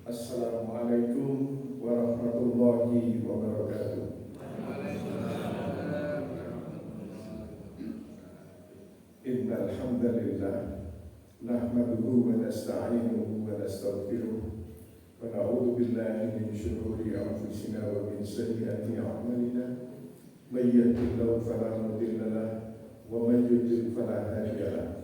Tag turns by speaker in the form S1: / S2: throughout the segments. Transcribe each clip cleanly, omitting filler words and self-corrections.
S1: Assalamualaikum warahmatullahi wabarakatuh. Innal hamdalillah nahmaduhu wa nasta'inuhu wa nastaghfiruh wa na'udzu billahi min shururi anfusina wa min sayyiati a'malina. May yahdihillahu fala mudilla lahu wa may yudlil fala hadiya lahu.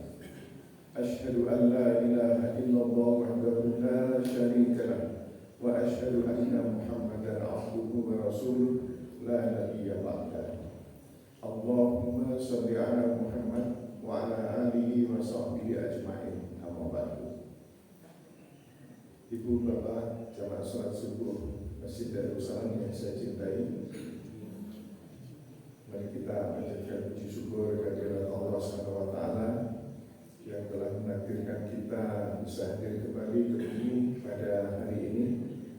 S1: Asyhadu an la ilaha illallah wahdahu la syarika lahu wa asyhadu anna Muhammadan abduhu wa rasuluh la nabiyya ba'dahu. Allahumma shalli ala Muhammad wa ala alihi wa sahbihi ajma'in. Amma ba'du. Ibu bapak jamaah salat subuh Masjid Darussalam yang saya cintai, mari kita panjatkan puji syukur kehadirat Allah Subhanahu wa taala yang telah menakdirkan kita bisa hadir kembali ke bumi pada hari ini.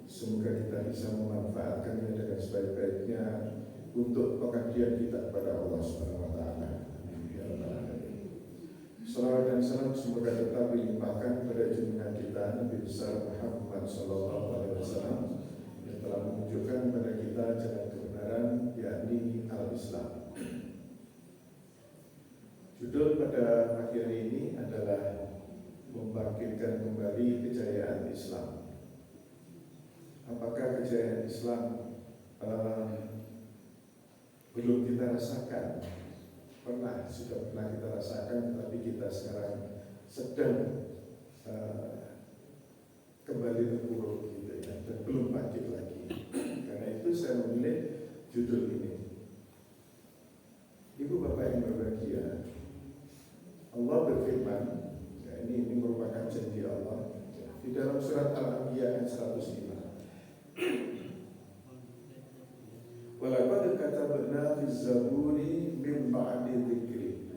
S1: Semoga kita bisa memanfaatkannya dengan sebaik-baiknya untuk pengabdian kita kepada Allah Subhanahu wa taala. Salawat dan salam semoga tetap dilimpahkan pada junjungan kita Nabi besar Muhammad sallallahu alaihi wasallam yang telah menunjukkan kepada kita jalan kebenaran, yakni al-Islam. Judul pada pagi hari ini adalah membangkitkan kembali kejayaan Islam. Apakah kejayaan Islam belum kita rasakan? Sudah pernah kita rasakan, tapi kita sekarang sedang kembali terpuruk gitu ya, dan belum bangkit lagi. Karena itu saya memilih judul ini. Ibu bapak yang berbahagia, Allah berfirman, ya ini merupakan janji Allah di dalam surat Al-Anbiya ayat 105. Walaqad katabna fi zaburi min ba'di dzikri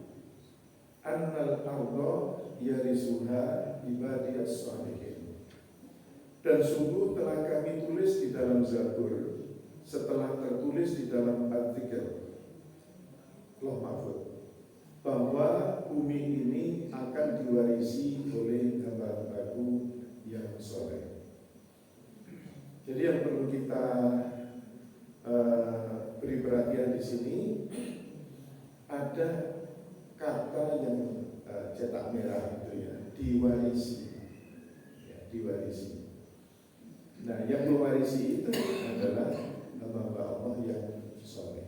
S1: annal arda yarisuha ibadiyas shalihin. Dan sungguh telah kami tulis di dalam Zabur setelah tertulis di dalam Al-Dzikr, Lauh Mahfuz, bahwa bumi ini akan diwarisi oleh hamba-hambaku yang soleh. Jadi yang perlu kita beri perhatian di sini ada kata yang cetak merah itu ya, diwarisi, ya, diwarisi. Nah, yang mewarisi itu adalah hamba Allah yang soleh.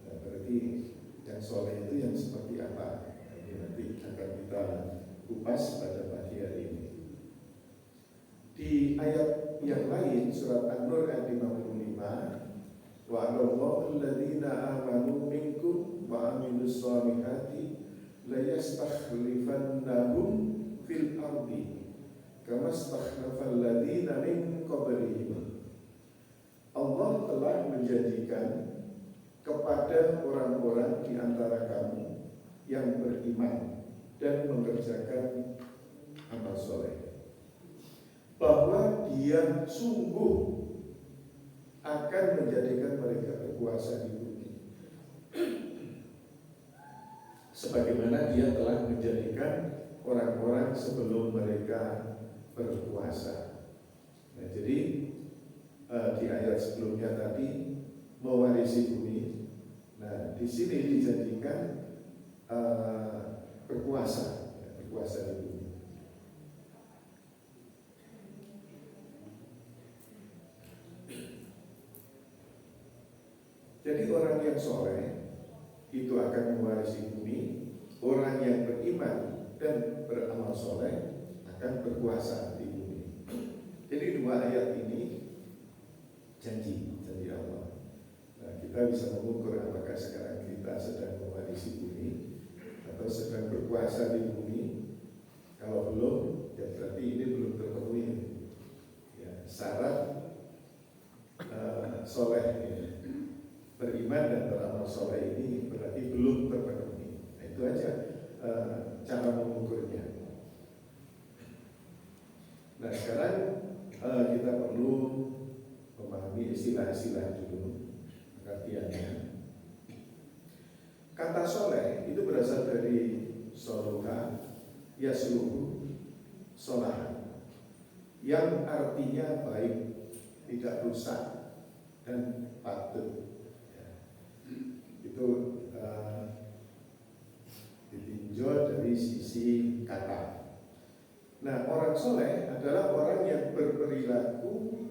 S1: Nah, berarti yang soleh itu yang seperti apa? Nanti akan kita kupas pada pagi hari ini. Di ayat yang lain surat An-Nur ayat 55, wa'adallahu alladhina amanu minkum wa amilus salihati la yastakhlifannahum fil ardi kama stakhlafal ladhina min qablihim. Allah telah menjadikan kepada orang-orang di antara kamu yang beriman dan mengerjakan amal soleh, bahwa Dia sungguh akan menjadikan mereka berkuasa di bumi, sebagaimana Dia telah menjadikan orang-orang sebelum mereka berkuasa. Nah, jadi di ayat sebelumnya tadi mewarisi bumi. Nah, di sini dijanjikan berkuasa di bumi. Jadi orang yang soleh itu akan mewarisi bumi, orang yang beriman dan beramal soleh akan berkuasa di bumi. Jadi dua ayat ini janji Allah. Nah, kita bisa mengukur apakah sekarang kita sedang mewarisi bumi atau sedang berkuasa di bumi. Kalau belum, ya berarti ini belum terpenuhi ya, syarat soleh ya. Beriman dan beramal soleh ini berarti belum terpenuhi. Nah, itu aja cara mengukurnya. Nah, sekarang kita perlu memahami istilah-istilah dulu, pengertiannya. Kata soleh itu berasal dari soluha, yasluhu, solahan, yang artinya baik, tidak rusak dan patut. Ya. Itu ditinjau dari sisi kata. Nah, orang soleh adalah orang yang berperilaku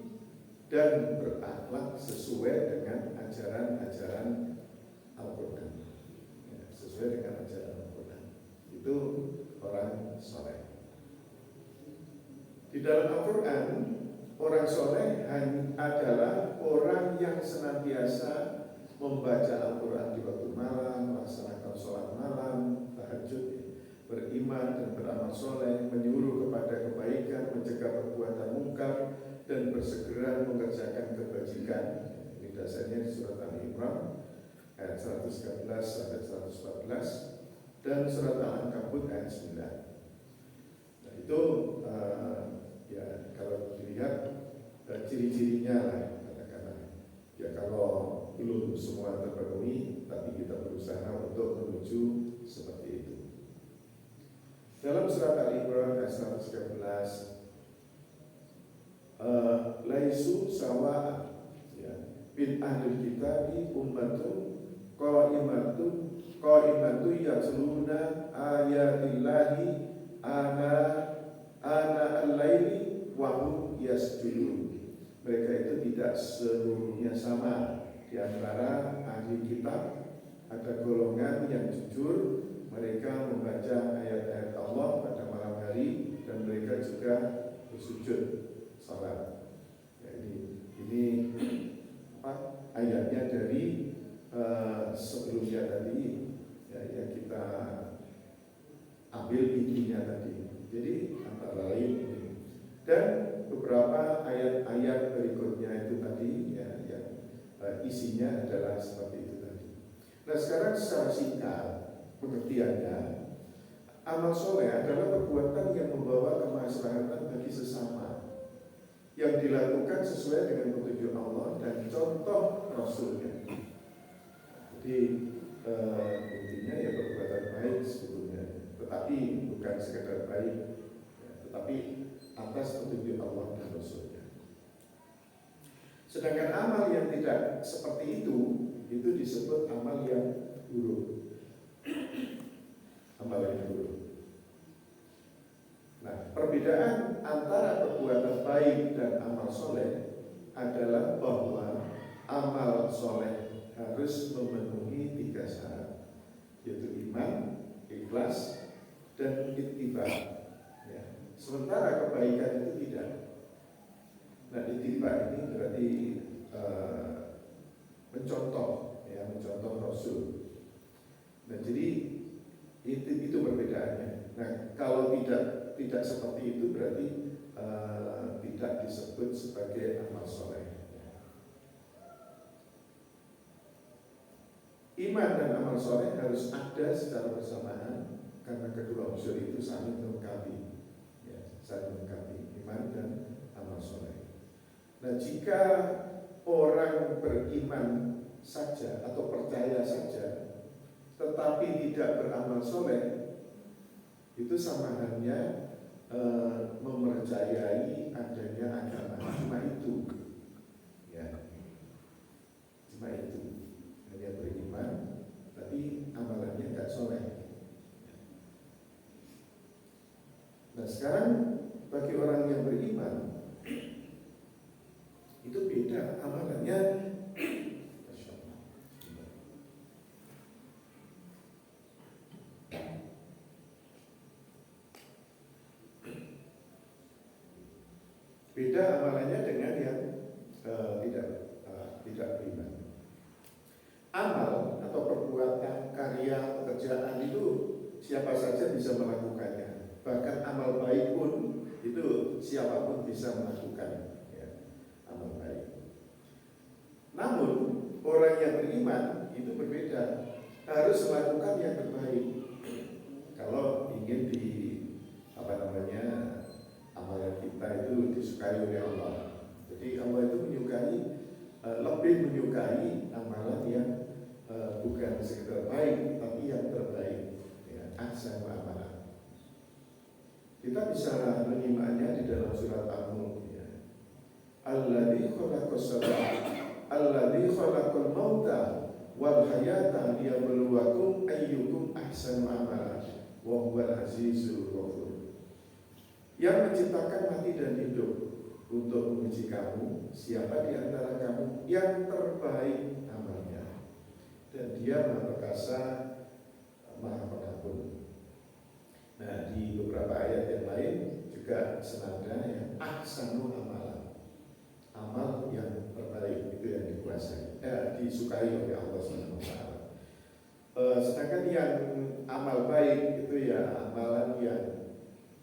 S1: dan berakhlak sesuai dengan ajaran-ajaran Al-Quran. Ya, sesuai dengan ajaran Al-Quran. Itu orang soleh. Di dalam Al-Quran, orang soleh adalah orang yang senantiasa membaca Al-Quran di waktu malam, melaksanakan sholat malam, tahajud, beriman dan beramal soleh, menyuruh kepada kebaikan, mencegah perbuatan mungkar, dan bersegera mengerjakan kebajikan. Ini dasarnya di surat Al-Imran ayat 113 sampai 114 dan surat Al-Ankabut ayat 9. Nah, itu ya kalau dilihat ciri-cirinya lah, katakanlah. Ya kalau belum semua terpenuhi, tapi kita berusaha untuk menuju seperti itu. Dalam surat Al-Imran ayat 113, laisu sawa ya bin ahlul kitabi ummatun qa'imatun yatluna ayatillahi ana al-laili wa hum yasjudun. Mereka itu tidak seluruhnya sama. Di antara ahli kitab ada golongan yang jujur, mereka membaca ayat-ayat Allah pada malam hari dan mereka juga bersujud salat. Ya, ini ayatnya dari sebelumnya tadi ya, yang kita ambil intinya tadi. Jadi antara lain ini. Dan beberapa ayat-ayat berikutnya itu tadi ya, yang isinya adalah seperti itu tadi. Nah sekarang secara singkat pengertiannya, amal soleh adalah perbuatan yang membawa kemaslahatan bagi sesama, yang dilakukan sesuai dengan petunjuk Allah dan contoh Rasulnya. Jadi intinya ya perbuatan baik sebetulnya, tetapi bukan sekedar baik, ya, tetapi atas petunjuk Allah dan Rasulnya. Sedangkan amal yang tidak seperti itu disebut amal yang buruk. Amal yang buruk. Nah, perbedaan antara perbuatan baik dan amal soleh adalah bahwa amal soleh harus memenuhi 3 syarat, yaitu iman, ikhlas, dan ittiba. Ya. Sementara kebaikan itu tidak. Nah, ittiba ini berarti mencontoh, ya, mencontoh Rasul. Nah, jadi itu perbedaannya. Nah, kalau tidak seperti itu berarti tidak disebut sebagai amal soleh. Iman dan amal soleh harus ada secara bersamaan karena kedua unsur itu saling melengkapi, ya, saling melengkapi iman dan amal soleh. Nah, jika orang beriman saja atau percaya saja, tetapi tidak beramal soleh, itu sama halnya mempercayai adanya agama, cuma itu, ya, cuma itu. Dia beriman, tapi amalannya nggak soleh. Nah sekarang bagi orang yang beriman itu beda amalannya. Beda amalannya dengan yang tidak beriman. Amal atau perbuatan, karya, pekerjaan itu siapa saja bisa melakukannya. Bahkan amal baik pun itu siapapun bisa melakukan, ya, amal baik. Namun orang yang beriman itu berbeda, harus melakukan yang terbaik. Kalau ingin amalan kita itu disukai oleh Allah. Jadi Allah itu lebih menyukai amalan yang bukan sekedar baik, tapi yang terbaik, ya, ahsan wa amalan. Kita bisa menyimaknya di dalam surat Al-Mulk ya. Alladzi khalaqas samawati alladzi khalaqal mauta wal hayata liyabluwakum ayyukum ahsanu amala wa huwal azizul ghafur. Yang menciptakan mati dan hidup untuk menguji kamu siapa di antara kamu yang terbaik amalnya, dan Dia Maha Perkasa, Maha Pengampun. Nah, di beberapa ayat yang lain juga senada ya, ahsanu amalan, amal yang terbaik itu yang dikuasai, disukai oleh Allah SWT. Sedangkan yang amal baik itu ya amalan yang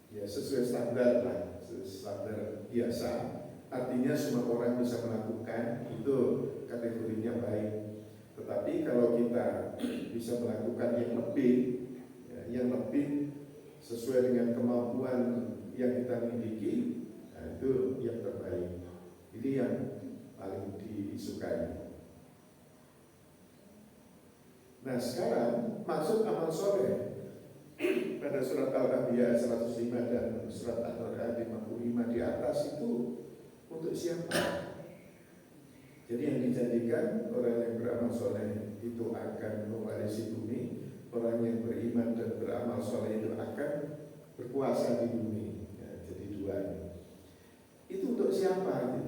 S1: ya sesuai standar lah, standar biasa. Artinya semua orang bisa melakukan, itu kategorinya baik. Tetapi kalau kita bisa melakukan yang lebih, ya, yang lebih sesuai dengan kemampuan yang kita miliki, nah itu yang terbaik. Ini yang paling disukai. Nah sekarang maksud amal soleh pada surat Al-Anbiya 105 dan surat An-Nur 55 di atas itu untuk siapa? Jadi yang dijanjikan orang yang beramal soleh itu akan mewarisi bumi. Orang yang beriman dan beramal soleh itu akan berkuasa di bumi ya, jadi dua. Itu untuk siapa?